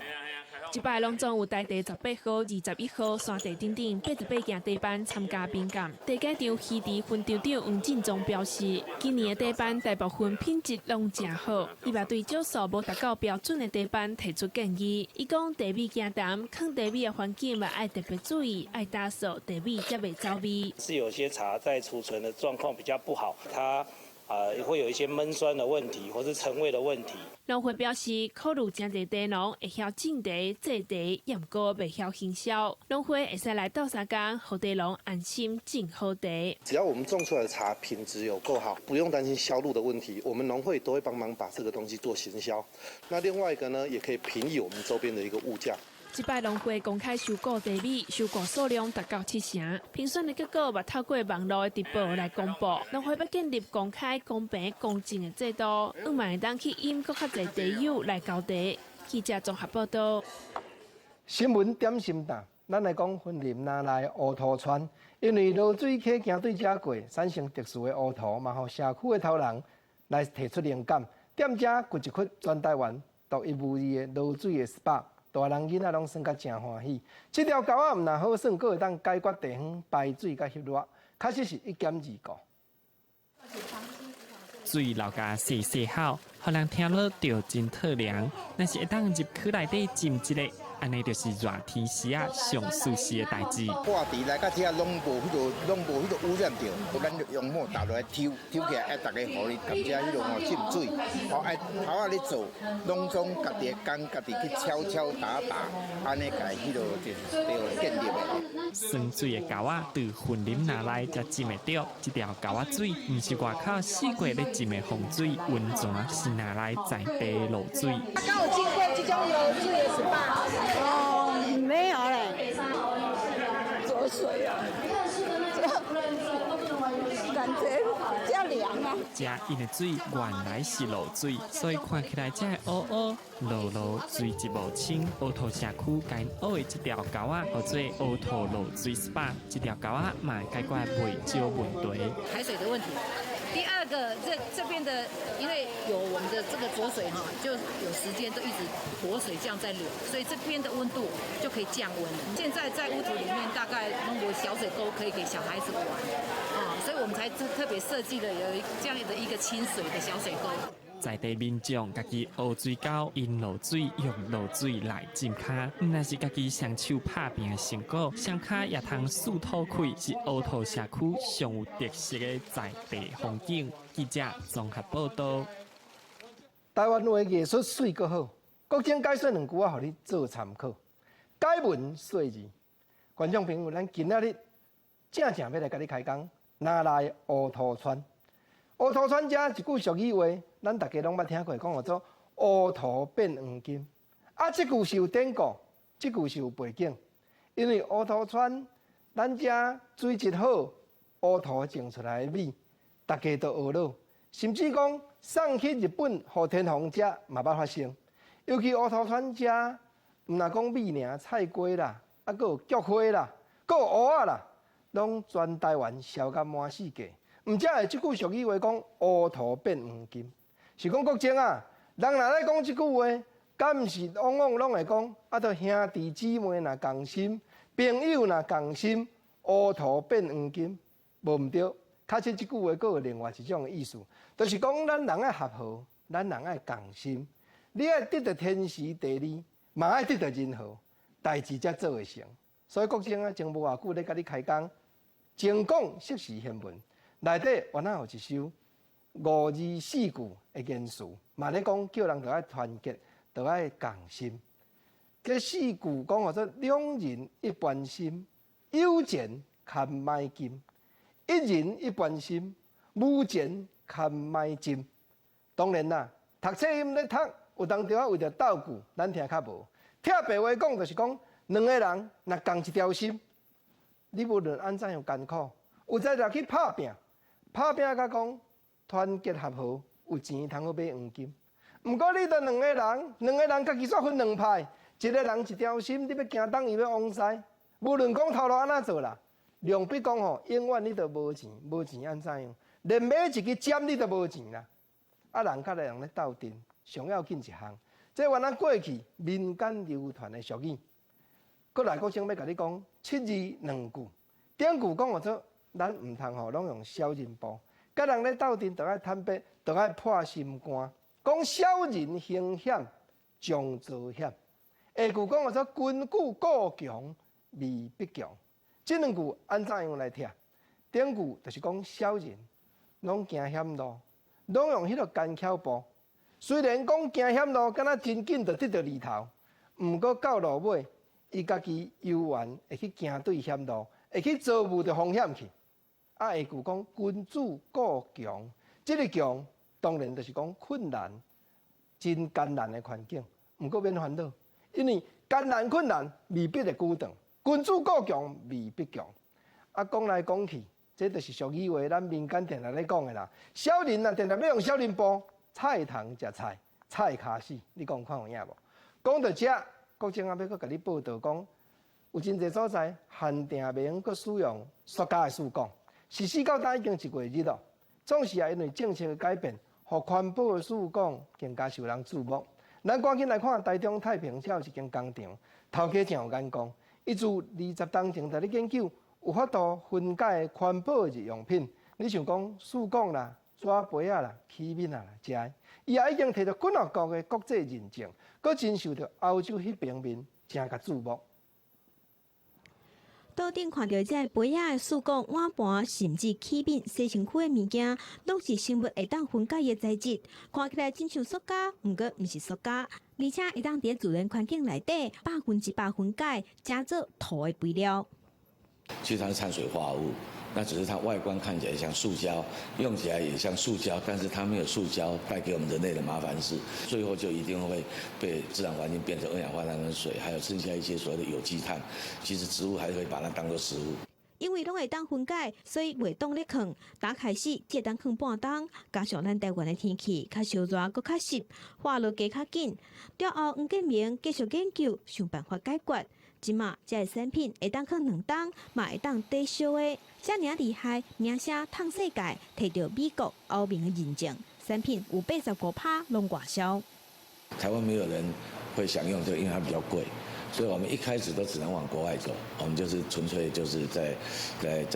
这摆拢总有台地18号、21号山地等等88件茶班参加评鉴。茶改场鱼池分场长黄进忠表示，今年的茶班大部分品质拢真好，伊嘛对少数无达到标准的茶班提出建议。伊讲茶米惊淡，放茶米的环境嘛爱特别注意，爱打扫茶米才袂走味。是有些茶在储存的状况比较不好，它会有一些闷酸的问题，或是陈味的问题。农会表示，考虑真侪茶农会晓种茶、制茶，也毋过袂晓行销。农会会使来斗相共，让茶农安心种好茶。只要我们种出来的茶品质有够好，不用担心销路的问题，我们农会都会帮忙把这个东西做行销。那另外一个呢，也可以平抑我们周边的一个物价。这摆农会公开收购茶米，收购数量达到70%。评选的结果也透过网络的直播来公布。农会要建立公开、公平、公正的制度，希望会当去引更较侪茶友来交茶。记者综合报道。新闻点心档，咱来讲云林那内乌涂川，因为落水溪行对遮过，产生特殊的乌涂，嘛互社区的头人来提出灵感，踮遮掘一窟全台湾独一无二的落水的 SPA。大人囡仔拢算甲真欢喜，这条沟仔毋若好算，阁会当解决地方排水甲吸热，确实是一兼二顾。水流甲洗好，互人听了就真透凉。若是会当入去内底浸一个，安尼就是热天时啊上舒适的代志。挂伫来到遮拢无迄个污染着，咱用毛打落来抽起来，爱大家互你感觉迄种浸水，爱头仔咧做，拢总家己的工家己去敲打，安尼家迄个就建立的。酸水的沟仔từ混啉拿来才浸会着，这条沟仔水毋是外口四季咧浸的洪水，温泉是拿来在地漏水。刚有经过这种漏水的是吧？哦，没有嘞，浊水啊，感觉比较凉啊。这因的水原来是漏水，所以看起来才会乌漏水质无清。乌头社区甲因乌的这条沟仔，叫做乌头漏水 SPA， 这条沟仔嘛解决袂少问题。排水的问题。第二个，这边的，因为有我们的这个浊水哈，就有时间都一直活水这样在流，所以这边的温度就可以降温了。现在在屋土里面大概弄个小水沟可以给小孩子玩啊，所以我们才特别设计了有这样的一个清水的小水沟。在地民众家己乌水沟因漏水用漏水来浸脚，那是家己双手拍拼的成果。双脚也通四土开，是乌土社区上有特色的在地风景。记者综合报道。台湾话艺术水阁好，国政解说2句啊，互你做参考。解文说字，观众朋友，咱今仔日正要来甲你开讲，哪来乌土川？乌土川遮一句俗语话，咱大家拢捌听过，讲叫做乌土变黄金。啊，这句是有典故，这句是有背景。因为乌土川，咱遮水质好，乌土种出来的米，大家都学了，甚至讲送去日本和天皇遮嘛捌发生。尤其乌土川遮，毋若讲米尔，菜瓜啦，啊，佫有菊花啦，佫有蚵仔啦，拢全台湾销甲满世界。毋则会即句俗语话讲乌土变黄金，是讲国政啊，人若咧讲即句话，敢毋是往往拢会讲，啊，着兄弟姊妹若共心，朋友若共心，乌土变黄金，无毋对。确实即句话佫有另外一种意思，就是讲咱人爱合和，咱人爱共心，你爱得到天时地利，嘛爱得到人和，代志才做会成。所以国政啊，前无偌久咧甲你开讲，精讲适时宪文。内底原来有一首5字4句的言词，嘛咧讲叫人着爱团结，着爱共心。这4句讲叫做两人一般心，有钱看买金；一人一般心，无钱看买金。当然啦，读册音咧读，有当着啊为着斗句，咱听较无。听白话讲，就是讲两个人若共一条心，你无论安怎样艰苦，有在着去拍拼。拍拼甲讲团结合和，有钱通好买黄金。毋过你着两个人家己煞分两派，一个人一条心，你要行东伊要往西，无论讲头路安怎做啦。量比讲吼，永远你着无钱，无钱安怎样？连买一支针你都无钱啦。啊，人甲人咧斗阵，上要紧一项，这原来过去民间流传的俗语。过来国政要甲你讲7字2句，典句讲叫做。咱毋通吼，拢用小人步，甲人咧斗阵，着爱坦白，着爱破心肝。讲小人行险，将遭险。下句讲叫做君固固强，未必强。这2句安怎样来听？典句就是讲小人拢行险路，拢用迄个干巧步。虽然讲行险路，敢若真紧着得到利头，毋过到落尾，伊家己悠然会去行对险路，会去遭遇着风险去。啊，下句讲君子固强，这个强当然就是讲困难、真艰难的环境，毋过免烦恼，因为艰难困难未必会久长，君子固强未必强。啊，讲来讲去，这就是俗语话，咱民间定定咧讲的啦。小人啊，定定要用小人步，菜通食菜，菜卡死，你讲看有影无？讲到这，国政啊要搁甲你报道讲，有真侪所在限定袂用搁使用塑胶的树讲。实施到今已经1个月了，总是也因为政策的改变，互环保的树讲更加受人注目。咱赶紧来看台中太平桥一间工厂，头家真有眼光，伊自20当前在咧研究有法度分解环保的日用品，你像讲树讲啦、纸杯啊啦、器皿啊啦，这伊也已经摕到联合国的国际认证，佮真受到欧洲迄边面真甲注目。桌顶看到这杯仔的塑胶碗盘，甚至器皿、洗身躯的物件，拢是生物会当分解的材质，看起来真像塑胶，毋过毋是塑胶，而且会当伫自然环境内底100%分解，加做土的肥料。其实它是碳水化合物，那只是它外观看起来像塑胶，用起来也像塑胶，但是它没有塑胶带给我们人类的麻烦是，最后就一定会被自然环境变成二氧化碳跟水，还有剩下一些所谓的有机碳。其实植物还是可以把它当作食物。因为拢会当分解，所以袂当咧放。打开始只当放半冬，加上咱台湾的天气较烧热，搁较湿，化落加较紧。着后黄建明继续研究，想办法解决。即马这个产品会当放2冬，嘛会当抵烧的，遮尔厉害，名声烫世界，摕到美国、欧盟的认证，产品有85%拢外销。台湾没有人会享用这个，因为它比较贵。所以我们一开始都只能往国外走，我们就是纯粹就是在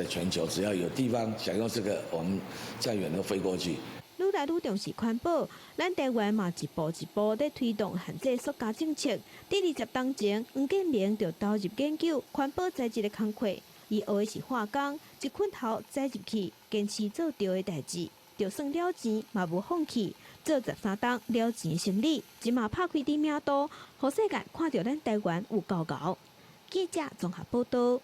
全球，只要有地方想用这个，我们再远都飞过去。愈来愈重视环保，咱台湾嘛一步一步在推动限制塑胶政策。第20当前，黄建明就投入研究环保材质的工课，伊学的是化工，一捆头栽入去，坚持做对的代志，就算了钱嘛无放弃。做13档了钱的生理，即马拍开知名度，互世界看到咱台湾有够高。记者综合报道。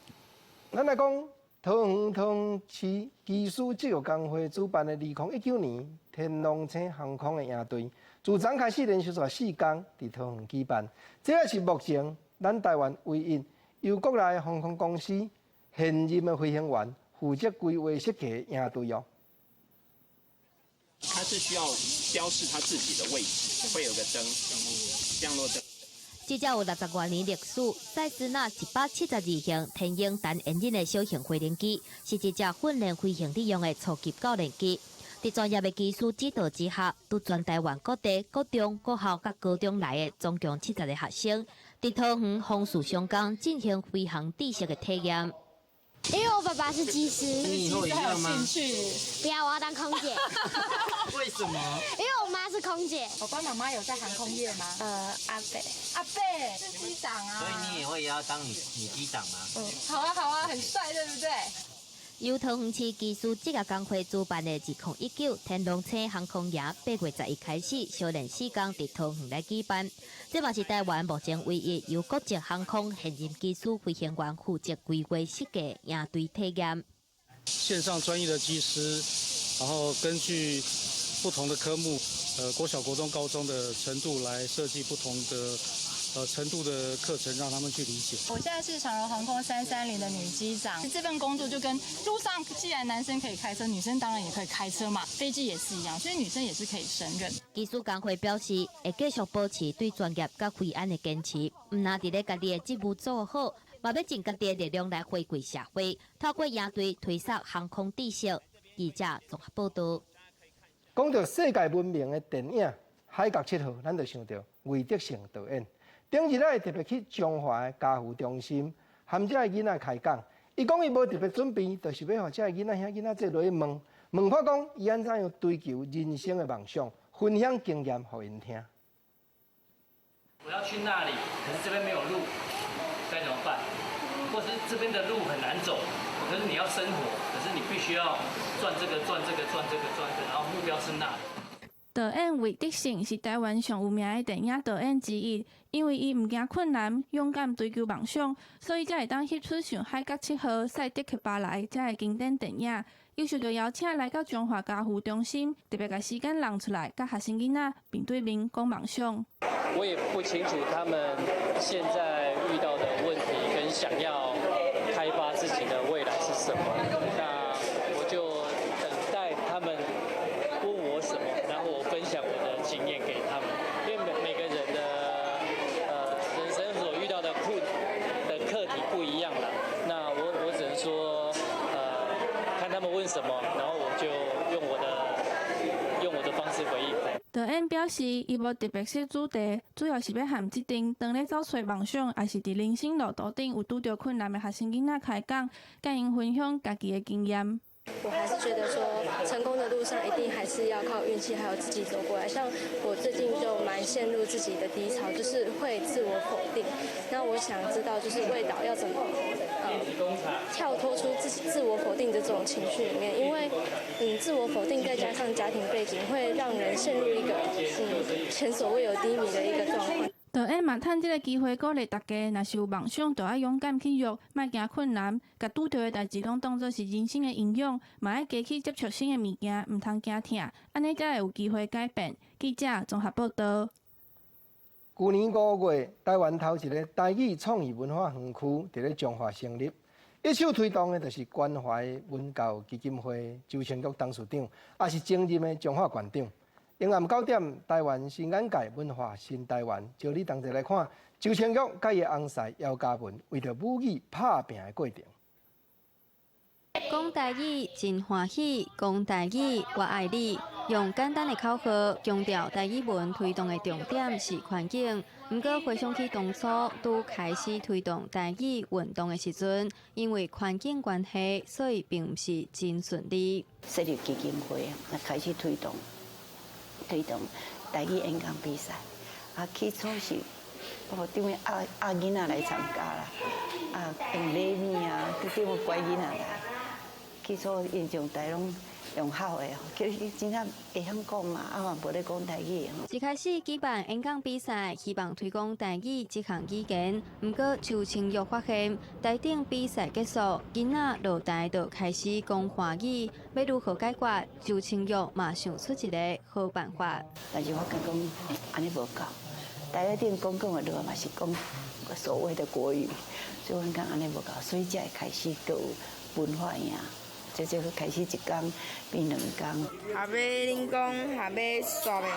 咱来讲，桃园市技术职业工会主办的2019年天龙星航空的营队，自昨开始连续4天伫桃园举办，这也是目前咱台湾唯一由国内航空公司现任的飞行员负责规划设计的营队哦。它是需要标示它自己的位置，会有个灯，降落灯。至少有60多年历史，赛斯纳172型天鹰单引擎的小型飞行机，是一只训练飞行利用的初级教练机。在专业的技术指导之下，từ全台湾各地、各中、各校、甲高中来的总共70个学生，在桃园枫树上岗进行飞行知识的体验。因为我爸爸是机师，你以后也要吗？不要，我要当空姐。为什么？因为我妈是空姐。爸爸妈妈有在航空业吗？阿伯是机长啊。所以你以后也要当女机长吗？好啊，很帅，对不对？由桃园市技术职业工会主办的2019天龙星航空营8月11开始，小练4天伫桃园来举办。这嘛是台湾目前唯一由国际航空现任技术飞行员负责规划设计营队体验。线上专业的技师，然后根据不同的科目，国小、国中、高中的程度来设计不同的程度的课程，让他们去理解。我现在是长荣航空330的女机长，这份工作就跟路上既然男生可以开车，女生当然也可以开车嘛，飞机也是一样，所以女生也是可以胜任。技术工会表示，会继续保持对专业甲惠安的坚持，唔拿伫咧家己的职务做好，嘛要尽家己的力量来回馈社会，透过营队推广航空知识。记者综合报道。讲到世界闻名的电影《海角7号》，咱就想到魏德胜导演。顶日咧特别去中华的家扶中心，含这个囡仔开讲。伊讲伊无特别准备，就是要互这个囡仔遐囡仔坐落去问法讲伊安怎样追求人生的梦想，分享经验互因听。我要去那里，可是这边没有路，该怎么办？或是这边的路很难走，可是你要生活，可是你必须要赚这个，然后目标是那里。导演魏德胜是台湾上有名的电影导演之一，因为伊唔惊困难，勇敢追求梦想，所以才会当翕出像《海角7号》《赛德克巴莱》这个经典电影。有受到邀请来到中华家扶中心，特别把时间让出来，甲学生囡仔面对面讲梦想。我也不清楚他们现在遇到的问题跟想要开发自己的未来是什么，那我就等待他们问我什么，然后我分享我的经验给他们。因为每个人的人生所遇到的课题不一样啦，那我只能说看他们问什么，然后我就用我的方式回应。导演表示，伊无特别设主题，主要是要和即阵当咧找找梦想，也是伫人生路途顶有拄着困难的学生囡仔开讲，甲因分享家己的经验。我还是觉得说，成功的路上一定还是要靠运气，还有自己走过来。像我最近就蛮陷入自己的低潮，就是会自我否定。那我想知道，就是魏导要怎么跳脱出自我否定的这种情绪里面，因为自我否定再加上家庭背景，会让人陷入一个前所未有低迷的一个状况。就爱嘛趁这个机会鼓励大家，若是有梦想，就爱勇敢去约，莫惊困难，甲拄到的代志拢当作是人生的营养，嘛爱加去接触新的物件，唔通惊痛，安尼才会有机会改变。记者综合报道。去年5月，台湾头一个台语创意文化园区伫咧彰化成立，一手推动的就是关怀文教基金会周清玉董事长，也是前任的彰化县长。下暗9点，台湾新眼界文化新台湾，招你同齐来看周清玉甲伊翁婿姚嘉文为着母语拍拼的过程。讲台语真欢喜，讲台语我爱你。用简单的口号强调台语文推动的重点是环境。不过回想起当初拄开始推动台语运动的时阵，因为环境关系，所以并不是真顺利。设立基金会啊，开始推动台语演讲比赛，起初是因为囡仔来参加啦，用礼物啊，叫我乖囡仔来。起初印象台拢用好的，叫伊真正会晓讲嘛，嘛无咧讲台语。一开始举办演讲比赛，希望推广台语这项语言。不过周清玉发现，台顶比赛结束，囡仔落台就开始讲华语，要如何解决？周清玉嘛想出一个好办法。但是我感觉安尼无够，台顶讲的落嘛是讲所谓的国语，所以我讲安尼无够，所以才会开始有文化营。就开始一天变2天。下要恁讲，下要刷的，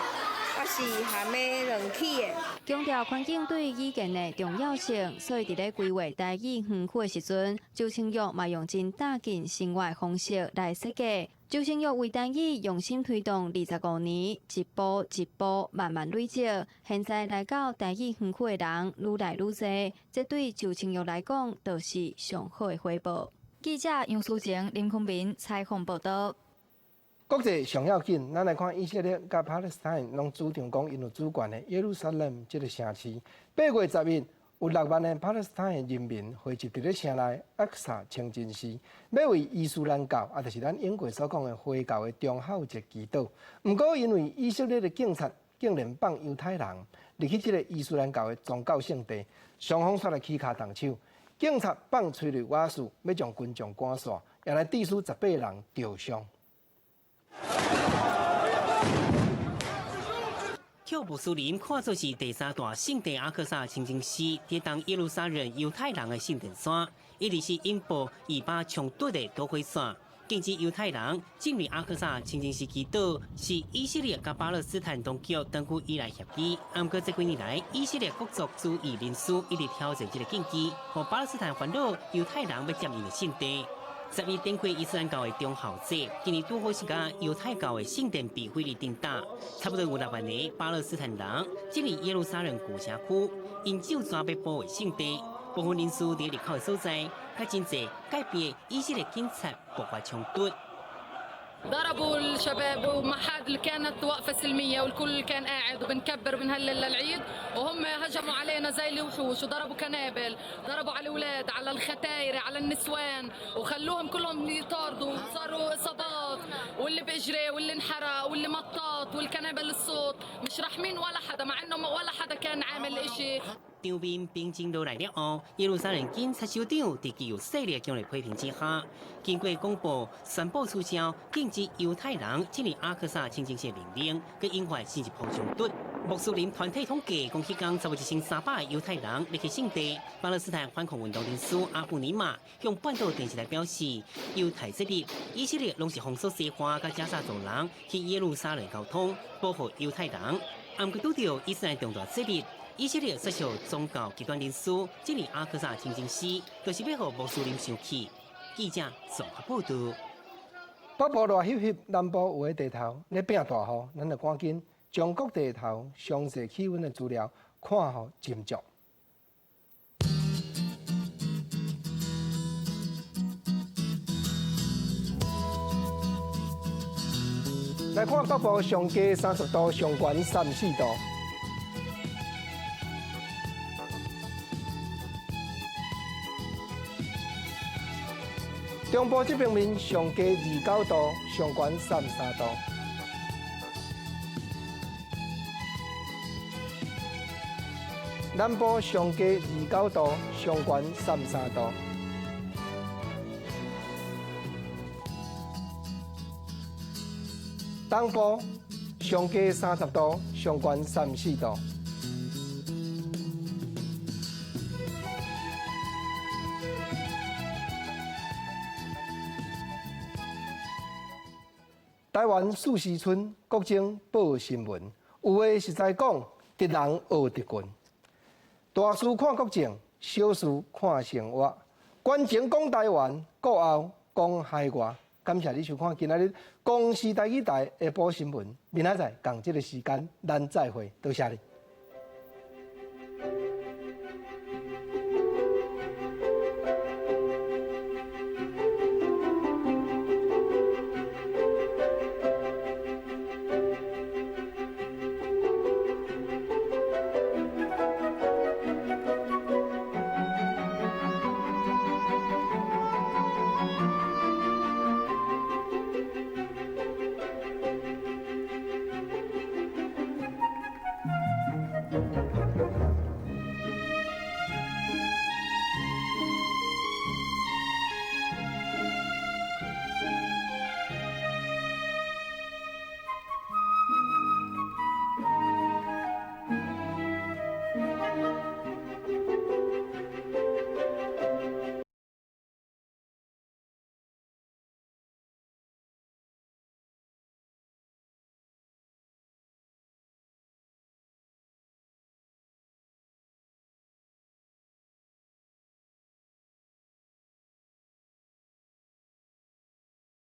我是下要冷气的。强调环境对语言的重要性，所以伫咧规划台语园区的时阵，周清玉嘛用真踏进生活的方式来设计。周清玉为台语用心推动25年，一步一步慢慢累积，现在来到台语园区的人愈来愈多，这对周清玉来讲，就是上好的回报。记者杨淑晴、林坤明采访报道。国际上要紧，咱来看以色列甲巴勒斯坦拢主张讲，因有主权的耶路撒冷这个城市，8月10日有6万的巴勒斯坦的人民汇集伫咧城内阿克萨清真寺，要为伊斯兰教，就是咱英国所讲的回教的中秋节祈祷。不过，因为以色列的警察竟然放犹太人入去这个伊斯兰教的宗教圣地，双方煞来起骹动手。警察放催泪瓦斯，要将群众赶散，也来致使18人受伤。跳穆斯林看作是第3大圣地阿克萨清真寺，抵挡耶路撒冷犹太人的圣殿山，一直是引爆200冲突的导火线。禁止犹太人进入阿克萨清真寺祈祷，是以色列甲巴勒斯坦当局长久以来协议。不过这几年来，以色列各族主义人士一直挑战这个禁忌，和巴勒斯坦烦恼犹太人要占因的圣地。12点开伊斯兰教的中秋节，今年拄好是甲犹太教的圣殿被毁日顶打，差不多有6万个巴勒斯坦人进入耶路撒冷古城区，因手抓要保卫圣地。部分人士伫入口的所在，较真济改变以色列警察爆发冲突。ضربوا الشباب وما حد كانت وقفه سلميه والكل كان قاعد وبنكبر وبنهلل للعيد وهم هجموا علينا زي الوحوش وضربوا كنابل ضربوا على الاولاد على الختاير على النسوان وخلوهم كلهم يطاردوا صاروا اصابات واللي بيجري واللي انحرق واللي مطاط والكنابل الصوت مش رحمين ولا حدا مع انه ولا حدا كان عامل اشي。场面平静落来了后，耶路撒冷警察首长伫具有势力强烈批评之下，经过公布宣布取消禁止犹太人进入阿克萨清真寺命令，佮引发新一波冲突。穆斯林团体统计，讲迄天差不多1300犹太人入去圣地。巴勒斯坦反抗运动人士阿布尼马向半岛电视台表示，犹太这日以色列拢是封锁西花佮加沙走廊去耶路撒冷交通，保护犹太人。不过拄到伊斯兰重大这日。以色列接受宗教极端人士进入阿克萨清真寺，就是要让穆斯林生气。记者综合报道。北部热翕翕，南部有的地头咧拼大雨，咱就赶紧将各地头详细气温的资料看好斟酌。来看北部上低30度，上悬34度。中部这边面上低29度，上悬33度。南部上低29度，上悬33度。东部上低30度，上悬34度。台湾4时村国政报新闻，有话实在讲，得人学得群。大事看国政，小事看生活。关前讲台湾，国后讲海外。感谢你收看今仔日公视台语台下晡新闻。明仔载同这个时间，咱再会，多谢你。